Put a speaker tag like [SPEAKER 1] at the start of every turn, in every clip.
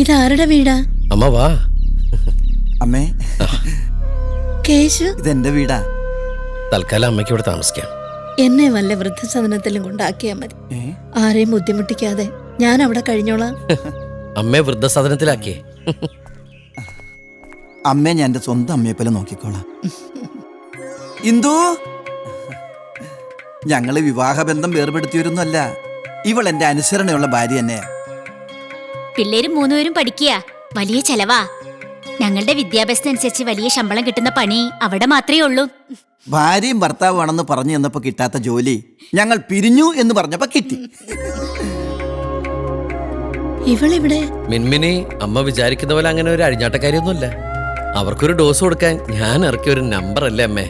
[SPEAKER 1] ഇതാരുടെ വീടാ?
[SPEAKER 2] അമ്മ വാ.
[SPEAKER 3] അമ്മേ,
[SPEAKER 1] കേശു,
[SPEAKER 3] ഇതെന്റെ വീടാ.
[SPEAKER 2] തൽക്കാലം അമ്മയ്ക്ക് ഇവിടെ താമസിക്കാം.
[SPEAKER 1] എന്നെ വല്ല വൃദ്ധസദനത്തിലും കൊണ്ടാക്കിയാ മതി. ആരെയും ബുദ്ധിമുട്ടിക്കാതെ ഞാൻ അവിടെ കഴിഞ്ഞോളാം.
[SPEAKER 2] അമ്മയെ വൃദ്ധസദനത്തിലാക്കിയേ.
[SPEAKER 3] അമ്മയെ ഞാൻ എന്റെ സ്വന്തം അമ്മയെ പോലെ നോക്കിക്കോളാം. ഇന്ദു, ഞങ്ങള് വിവാഹബന്ധം വേർപെടുത്തിയൊരുന്നല്ല. ഇവൾ എന്റെ അനുസരണയുള്ള ഭാര്യ തന്നെയാ.
[SPEAKER 4] പിള്ളേരും 3 പേരും പഠിക്കുക. വലിയ ചെലവാ. ഞങ്ങളുടെ വിദ്യാഭ്യാസത്തിനനുസരിച്ച് വലിയ ശമ്പളം കിട്ടുന്ന പണി അവിടെ മാത്രമേ ഉള്ളൂ.
[SPEAKER 3] ഭാര്യയും ഭർത്താവാണെന്ന് പറഞ്ഞു തന്നപ്പോ കിട്ടാത്ത ജോലി ഞങ്ങൾ പിരിഞ്ഞു എന്ന് പറഞ്ഞപ്പോ കിട്ടി.
[SPEAKER 1] ഇവളിവിടെ?
[SPEAKER 2] മിൻമിനി, അമ്മ വിചാരിക്കുന്ന പോലെ അങ്ങനെ ഒരു അഴിഞ്ഞാട്ടക്കാരിയൊന്നുമല്ല. അവർക്കൊരു ഡോസ് കൊടുക്കാൻ ഞാൻ ഇറക്കിയ ഒരു നമ്പർ അല്ലേ അമ്മേ.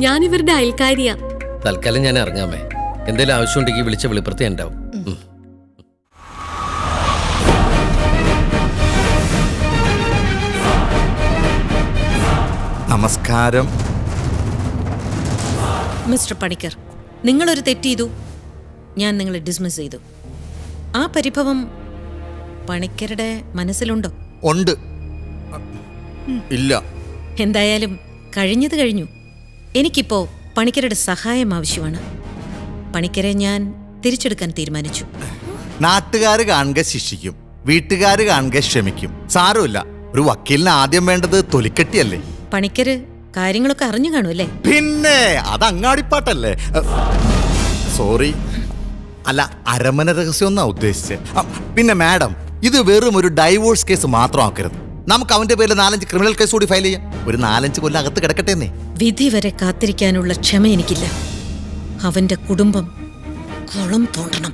[SPEAKER 5] ഞാൻ ഇവരുടെ അയൽക്കാരിയാ.
[SPEAKER 2] തൽക്കാലം ഞാൻ ഇറങ്ങാമേ. എന്തെങ്കിലും ആവശ്യമുണ്ടെങ്കിൽ വിളിച്ച വെളിപ്പെടുത്തി ഉണ്ടാവും.
[SPEAKER 6] നമസ്കാരം
[SPEAKER 7] മിസ്റ്റർ പണിക്കർ, നിങ്ങളൊരു തെറ്റ് ചെയ്തു. ഞാൻ നിങ്ങളെ ഡിസ്മിസ് ചെയ്തു. ആ പരിഭവം പണിക്കരുടെ മനസ്സിലുണ്ടോ?
[SPEAKER 6] ഉണ്ട്. ഇല്ല.
[SPEAKER 7] എന്തായാലും കഴിഞ്ഞത് കഴിഞ്ഞു. എനിക്കിപ്പോ പണിക്കരുടെ സഹായം ആവശ്യമാണ്. പണിക്കരെ ഞാൻ തിരിച്ചെടുക്കാൻ തീരുമാനിച്ചു.
[SPEAKER 6] നാട്ടുകാര് കാണുക ശിക്ഷിക്കും, വീട്ടുകാര് കാണുക ക്ഷമിക്കും. സാരമില്ല. ഒരു വക്കീലിന് ആദ്യം വേണ്ടത് തൊലിക്കെട്ടിയല്ലേ?
[SPEAKER 7] പണിക്കര് കാര്യങ്ങളൊക്കെ അറിഞ്ഞു കാണുമല്ലേ?
[SPEAKER 6] പിന്നെ അത് അങ്ങാടിപ്പാട്ടല്ലേ? സോറി, അല്ല, അരമന രഹസ്യം എന്നാ ഉദ്ദേശിച്ചത്. പിന്നെ മാഡം, ഇത് വെറും ഒരു ഡൈവോഴ്സ് കേസ് മാത്രമാക്കരുത്. നമുക്ക് അവന്റെ പേരിൽ 4-5 ക്രിമിനൽ കേസ് കൂടി ഫയൽ ചെയ്യാം. ഒരു 4-5 കൊല്ലം അകത്ത് കിടക്കട്ടെ.
[SPEAKER 7] വിധി വരെ കാത്തിരിക്കാനുള്ള ക്ഷമ എനിക്കില്ല. അവന്റെ കുടുംബം കുളം തോണ്ടണം.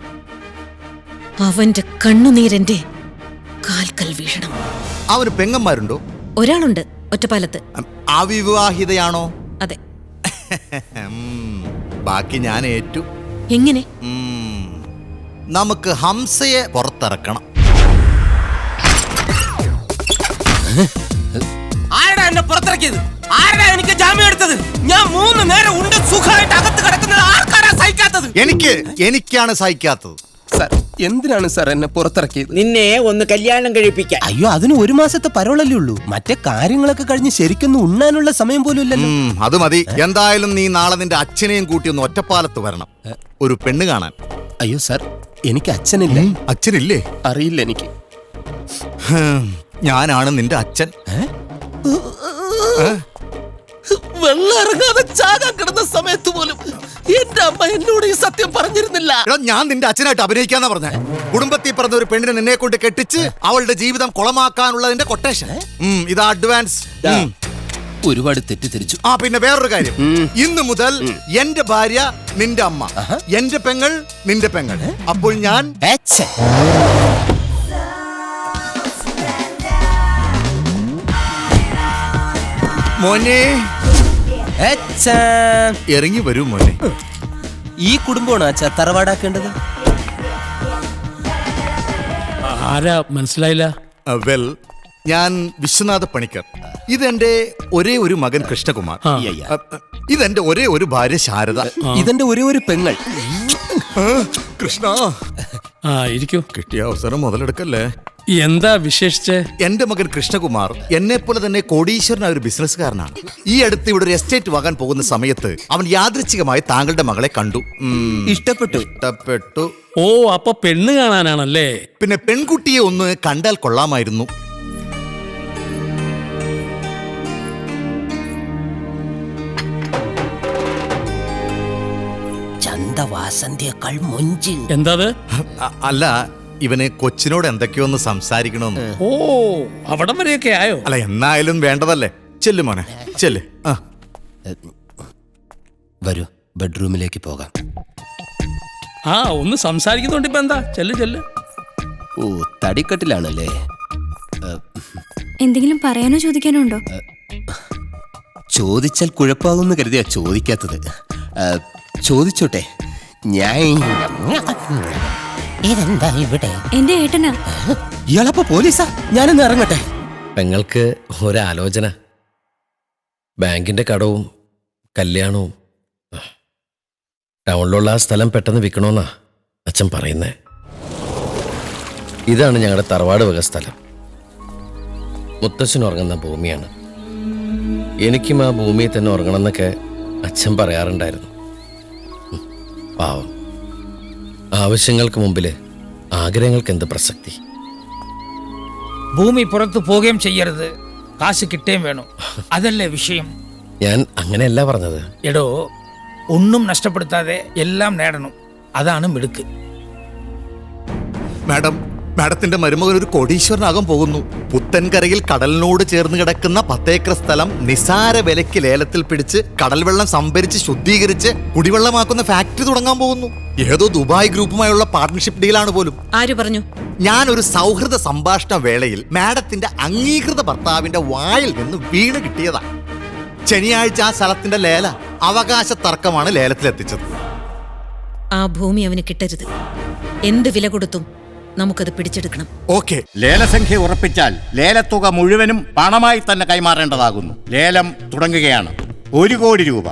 [SPEAKER 7] അവന്റെ കണ്ണുനീരന്റെ കാൽക്കൽ വീഴണം.
[SPEAKER 6] അവന് പെങ്ങന്മാരുണ്ടോ?
[SPEAKER 7] ഒരാളുണ്ട്, ഒറ്റപ്പാലത്ത്.
[SPEAKER 6] അവിവാഹിതയാണോ?
[SPEAKER 7] അതെ.
[SPEAKER 6] ബാക്കി ഞാൻ ഏറ്റു.
[SPEAKER 7] എങ്ങനെ?
[SPEAKER 6] നമുക്ക് ഹംസയെ പുറത്തിറക്കണം.
[SPEAKER 8] ആരാ എന്നെ പുറത്തിറക്കിയത്? ആരാ എനിക്ക് ജാമ്യം എടുത്തത്? ഞാൻ 3 നേരം ഉണ്ട് സുഖമായിട്ട് അകത്ത് കിടക്കുന്നത്. ആർക്കാരാ സഹിക്കാത്തത്?
[SPEAKER 6] എനിക്കാണ് സഹിക്കാത്തത്.
[SPEAKER 8] സാർ, എന്തിനാണ് സാർ എന്നെ പുറത്തിറക്കിയത്?
[SPEAKER 9] നിന്നെ ഒന്ന് കല്യാണം കഴിപ്പിക്കാൻ.
[SPEAKER 8] അയ്യോ, അതിന് 1 മാസത്തെ പരോളല്ലേ ഉള്ളൂ. മറ്റേ കാര്യങ്ങളൊക്കെ കഴിഞ്ഞ് ശരിക്കൊന്നും ഉണ്ണാനുള്ള സമയം പോലും ഇല്ലല്ലോ.
[SPEAKER 6] അത് മതി. എന്തായാലും നീ നാളെ നിന്റെ അച്ഛനെയും കൂട്ടി ഒന്ന് ഒറ്റപ്പാലത്ത് വരണം, ഒരു പെണ്ണ് കാണാൻ.
[SPEAKER 8] അയ്യോ സാർ, എനിക്ക് അച്ഛനില്ല.
[SPEAKER 6] അച്ഛനില്ലേ?
[SPEAKER 8] അറിയില്ല എനിക്ക്.
[SPEAKER 6] ഞാനാണ് നിന്റെ അച്ഛൻ.
[SPEAKER 8] വെള്ളം ഇറങ്ങാതെ ചാകാൻ കിടന്ന സമയത്ത് പോലും എന്റെ അമ്മ എന്നോട് ഈ സത്യം പറഞ്ഞിരുന്നില്ല.
[SPEAKER 6] ഞാൻ നിന്റെ അച്ഛനായിട്ട് അഭിനയിക്കാന്നാ പറഞ്ഞ. കുടുംബത്തിൽ പറഞ്ഞ ഒരു പെണ്ണിനെ നിന്നെ കൊണ്ട് കെട്ടിച്ച് അവളുടെ ജീവിതം കുളമാക്കാനുള്ളതിന്റെ കൊട്ടേഷൻ. ഇതാ അഡ്വാൻസ്.
[SPEAKER 8] ഒരുപാട് തെറ്റിദ്ധരിച്ചു.
[SPEAKER 6] പിന്നെ വേറൊരു കാര്യം, ഇന്ന് മുതൽ എന്റെ ഭാര്യ നിന്റെ അമ്മ, എന്റെ പെങ്ങൾ നിന്റെ പെങ്ങൾ. അപ്പോൾ ഞാൻ മോനെ ഇറങ്ങി വരൂ മോനെ.
[SPEAKER 8] ഈ കുടുംബമാണ് അച്ഛാ തറവാടാക്കേണ്ടത്.
[SPEAKER 10] ആരാ മനസ്സിലായില്ല?
[SPEAKER 6] വെൽ, ഞാൻ വിശ്വനാഥ പണിക്കർ. ഇതെന്റെ ഒരേ ഒരു മകൻ കൃഷ്ണകുമാർ. ഇതെന്റെ ഒരേ ഒരു ഭാര്യ ശാരദ.
[SPEAKER 8] ഇതെന്റെ ഒരേ ഒരു പെങ്ങൾ
[SPEAKER 6] കൃഷ്ണ.
[SPEAKER 10] ഇരിക്കൂ.
[SPEAKER 6] കിട്ടിയ അവസരം മുതലെടുക്കല്ലേ.
[SPEAKER 10] എന്താ വിശേഷിച്ച്?
[SPEAKER 6] എന്റെ മകൻ കൃഷ്ണകുമാർ എന്നെ പോലെ തന്നെ കോടീശ്വരനായ ഒരു ബിസിനസ്സുകാരനാണ്. ഈ അടുത്ത് ഇവിടെ ഒരു എസ്റ്റേറ്റ് വാങ്ങാൻ പോകുന്ന സമയത്ത് അവൻ യാദൃച്ഛികമായി താങ്കളുടെ മകളെ കണ്ടു. ഇഷ്ടപ്പെട്ടു.
[SPEAKER 10] ഓ, അപ്പൊ പെണ്ണ് കാണാനാണല്ലേ?
[SPEAKER 6] പിന്നെ പെൺകുട്ടിയെ ഒന്ന് കണ്ടാൽ കൊള്ളാമായിരുന്നു.
[SPEAKER 8] ചന്തവാസന്തിയേക്കാൾ മൊഞ്ച്.
[SPEAKER 10] എന്താ?
[SPEAKER 6] അല്ല, ഇവന് കൊച്ചിനോട് എന്തൊക്കെയൊന്ന് സംസാരിക്കണമെന്ന്.
[SPEAKER 10] ഓ, അവിടം വരെയൊക്കെ ആയോ?
[SPEAKER 6] അല്ല, എന്നായാലും വേണ്ടതല്ലേ. ചെല്ലു മോനെ, ചെല്ല്.
[SPEAKER 8] വരൂ, ബെഡ്റൂമിലേക്ക് പോകാം.
[SPEAKER 10] ഒന്ന് സംസാരിക്കുന്നുണ്ട്. ഇപ്പൊ എന്താ? ചെല്ല്.
[SPEAKER 8] ഓ, തടിക്കട്ടിലാണല്ലേ.
[SPEAKER 5] എന്തെങ്കിലും പറയാനോ ചോദിക്കാനോ ഉണ്ടോ?
[SPEAKER 8] ചോദിച്ചാൽ കുഴപ്പമാകുമെന്ന് കരുതിയാ ചോദിക്കാത്തത്. ചോദിച്ചോട്ടെ. ഇതെന്താ ഇവിടെ?
[SPEAKER 5] എന്റെ ഏട്ടനാ.
[SPEAKER 8] ഇയാളപ്പോ പോലീസാ? ഞാനൊന്ന് ഇറങ്ങട്ടെ.
[SPEAKER 2] പെങ്ങൾക്ക് ഒരാലോചന. ബാങ്കിന്റെ കടവും കല്യാണവും. ടൗണിലുള്ള ആ സ്ഥലം പെട്ടെന്ന് വിൽക്കണമെന്നാ അച്ഛൻ പറയുന്നേ. ഇതാണ് ഞങ്ങളുടെ തറവാട് വക സ്ഥലം. മുത്തശ്ശൻ ഉറങ്ങുന്ന ഭൂമിയാണ്. എനിക്കും ആ ഭൂമിയിൽ തന്നെ ഉറങ്ങണമെന്നൊക്കെ അച്ഛൻ പറയാറുണ്ടായിരുന്നു. പാവം, ആവശ്യങ്ങൾക്ക് മുമ്പില് ആഗ്രഹങ്ങൾക്ക് എന്ത് പ്രസക്തി.
[SPEAKER 11] ഭൂമി പുറത്തു പോവുകയും ചെയ്യരുത്, കാശ് കിട്ടുകയും വേണം, അതല്ലേ വിഷയം.
[SPEAKER 2] ഞാൻ അങ്ങനെയല്ല പറഞ്ഞത്.
[SPEAKER 11] എടോ, ഒന്നും നഷ്ടപ്പെടുത്താതെ എല്ലാം നേടണം, അതാണ് മിടുക്ക്.
[SPEAKER 6] മാഡത്തിന്റെ മരുമകൻ ഒരു കോടീശ്വരനാകാൻ പോകുന്നു. പുത്തൻകരയിൽ കടലിനോട് ചേർന്ന് കിടക്കുന്ന 10 ഏക്കർ സ്ഥലം നിസാര വിലയ്ക്ക് ലേലത്തിൽ പിടിച്ച് കടൽ വെള്ളം സംഭരിച്ച് ശുദ്ധീകരിച്ച് കുടിവെള്ളമാക്കുന്ന ഫാക്ടറി തുടങ്ങാൻ പോകുന്നു. ഏതോ ദുബായ് ഗ്രൂപ്പുമായുള്ള പാർട്ണർഷിപ്പ് ഡീലാണ് പോലും.
[SPEAKER 7] ആര് പറഞ്ഞു?
[SPEAKER 6] ഞാനൊരു സൗഹൃദ സംഭാഷണ വേളയിൽ മാഡത്തിന്റെ അംഗീകൃത ഭർത്താവിന്റെ വായിൽ നിന്ന് വീണ് കിട്ടിയതാ. ശനിയാഴ്ച ആ സ്ഥലത്തിന്റെ അവകാശ തർക്കമാണ് ലേലത്തിലെത്തിച്ചത്.
[SPEAKER 7] ആ ഭൂമി അവന് കിട്ടരുത്. എന്ത് വില കൊടുത്തും നമുക്കത് പിടിച്ചെടുക്കണം.
[SPEAKER 6] ഓക്കെ.
[SPEAKER 12] ലേലസംഖ്യ ഉറപ്പിച്ചാൽ ലേലത്തുക മുഴുവനും പണമായി തന്നെ കൈമാറേണ്ടതാകുന്നു. ലേലം തുടങ്ങുകയാണ്. 1 കോടി രൂപ.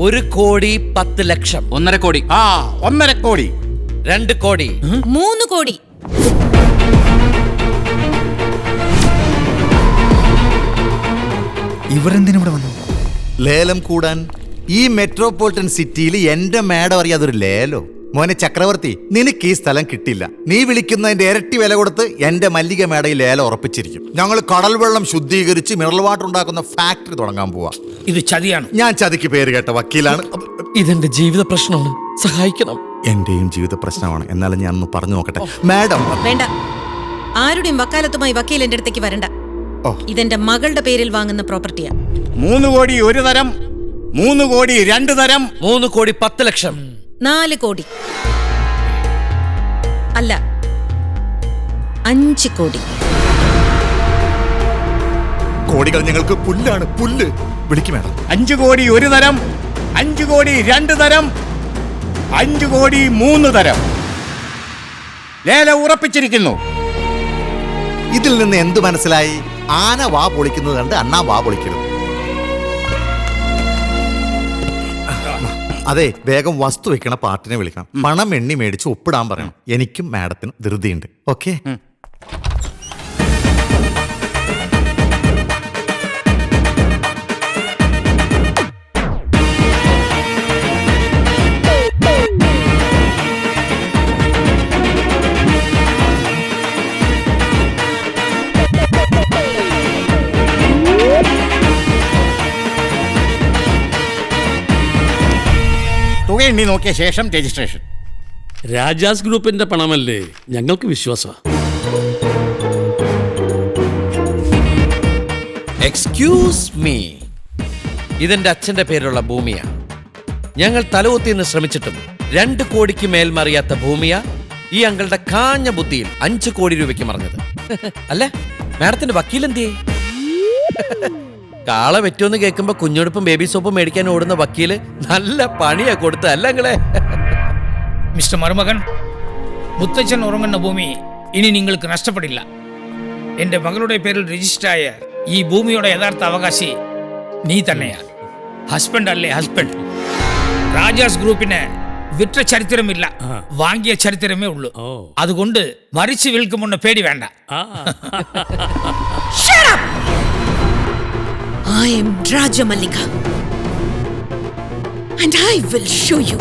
[SPEAKER 2] 1 കോടി 10 ലക്ഷം.
[SPEAKER 8] 1.5 കോടി.
[SPEAKER 12] 1.5 കോടി.
[SPEAKER 2] 2 കോടി.
[SPEAKER 7] 3 കോടി.
[SPEAKER 3] ഇവരെന്തിനിവിടെ വന്നു?
[SPEAKER 6] ലേലം കൂടാൻ ഈ മെട്രോപൊളിറ്റൻ സിറ്റിയിൽ എന്റെ മാഡം അറിയാതൊരു ലേലോ? മോനെ ചക്രവർത്തി, നിനക്ക് ഈ സ്ഥലം കിട്ടില്ല. നീ വിളിക്കുന്നതിന്റെ ഇരട്ടി വില കൊടുത്ത് എന്റെ മല്ലിക മേടയിൽ ലേലം ഉറപ്പിച്ചിരിക്കും. ഞങ്ങൾ കടൽ വെള്ളം ശുദ്ധീകരിച്ച് മിനറൽ വാട്ടർ ഉണ്ടാക്കുന്ന ഫാക്ടറി തുടങ്ങാൻ പോവാ.
[SPEAKER 11] ഇത് ചതിയാണ്.
[SPEAKER 6] ഞാൻ ചതിക്ക് പേര് കേട്ട വക്കീലാണ്.
[SPEAKER 2] ഇതെന്റെ ജീവിത പ്രശ്നമാണ്, സഹായിക്കണം.
[SPEAKER 6] എന്റെയും ജീവിത പ്രശ്നമാണ്. എന്നാലും ഞാൻ ഒന്ന് പറഞ്ഞു നോക്കട്ടെ. മാഡം
[SPEAKER 7] വേണ്ട, ആരുടെയും വക്കാലത്തുമായി വക്കീൽ എന്റെ അടുത്തേക്ക് വരണ്ട. ഇതെന്റെ മകളുടെ പേരിൽ വാങ്ങുന്ന പ്രോപ്പർട്ടിയാ.
[SPEAKER 12] 3 കോടി ഒരു തരം, 3 കോടി 2 തരം,
[SPEAKER 2] 3 കോടി 10 ലക്ഷം.
[SPEAKER 7] 4 കോടി. അല്ല, 5 കോടി.
[SPEAKER 6] കോടികൾ ഞങ്ങൾക്ക് പുല്ലാണ്, പുല്ല്. വിളിക്കും മാഡം.
[SPEAKER 12] 5 കോടി ഒരു തരം, 5 കോടി 2 തരം, 5 കോടി 3 തരം. ലേലം ഉറപ്പിച്ചിരിക്കുന്നു.
[SPEAKER 6] ഇതിൽ നിന്ന് എന്ത് മനസ്സിലായി? ആന വാ പൊളിക്കുന്നത് കണ്ട് അണ്ണാ വാ പൊളിക്കരുത്. അതെ, വേഗം വസ്തു വെക്കണ പാർട്ടിനെ വിളിക്കണം. പണം എണ്ണി മേടിച്ച് ഒപ്പിടാൻ പറയണം. എനിക്കും മാഡത്തിനും ധൃതിയുണ്ട്. ഓക്കെ.
[SPEAKER 12] തുക എണ്ണി നോക്കിയ ശേഷം രജിസ്ട്രേഷൻ.
[SPEAKER 10] രാജാസ് ഗ്രൂപ്പിന്റെ പണമല്ലേ, ഞങ്ങൾക്ക് വിശ്വാസമാണ്.
[SPEAKER 2] എക്സ്ക്യൂസ് മീ, ഇതെന്റെ അച്ഛന്റെ പേരിലുള്ള ഭൂമിയാ. ഞങ്ങൾ തലകുത്തിന്ന് ശ്രമിച്ചിട്ടും 2 കോടിക്ക് മേൽ മറിയാത്ത ഭൂമിയാ ഈ അങ്കളുടെ കാഞ്ഞ ബുദ്ധിയിൽ 5 കോടി രൂപയ്ക്ക് മറിഞ്ഞത്. അല്ല, മാഡത്തിന്റെ വക്കീലെന്തിയേ? കാള വെറ്റുമെന്ന് കേൾക്കുമ്പോ കുഞ്ഞുടുപ്പും ബേബി സോപ്പും മേടിക്കാൻ ഓടുന്ന വക്കീല് നല്ല പണിയാ കൊടുത്ത അല്ലങ്ങളെ.
[SPEAKER 11] മിസ്റ്റർ മരുമകൻ, മുത്തച്ഛൻ ഉറങ്ങുന്ന ഭൂമി ഇനി നിങ്ങൾക്ക് നഷ്ടപ്പെടില്ല. എന്റെ മകളുടെ പേരിൽ രജിസ്റ്റർ ആയ ഈ ഭൂമിയുടെ യഥാർത്ഥ അവകാശി നീ തന്നെയാ. ഹസ്ബൻഡ് അല്ലേ ഹസ്ബൻഡ്. രാജാസ് ഗ്രൂപ്പിന് വിറ്റ ചരിത്രമില്ല, വാങ്ങിയ ചരിത്രമേ ഉള്ളൂ. അതുകൊണ്ട് മരിച്ചു വിൽക്കുമെന്ന് പേടി വേണ്ട.
[SPEAKER 5] I am Rajamallika and I will show you.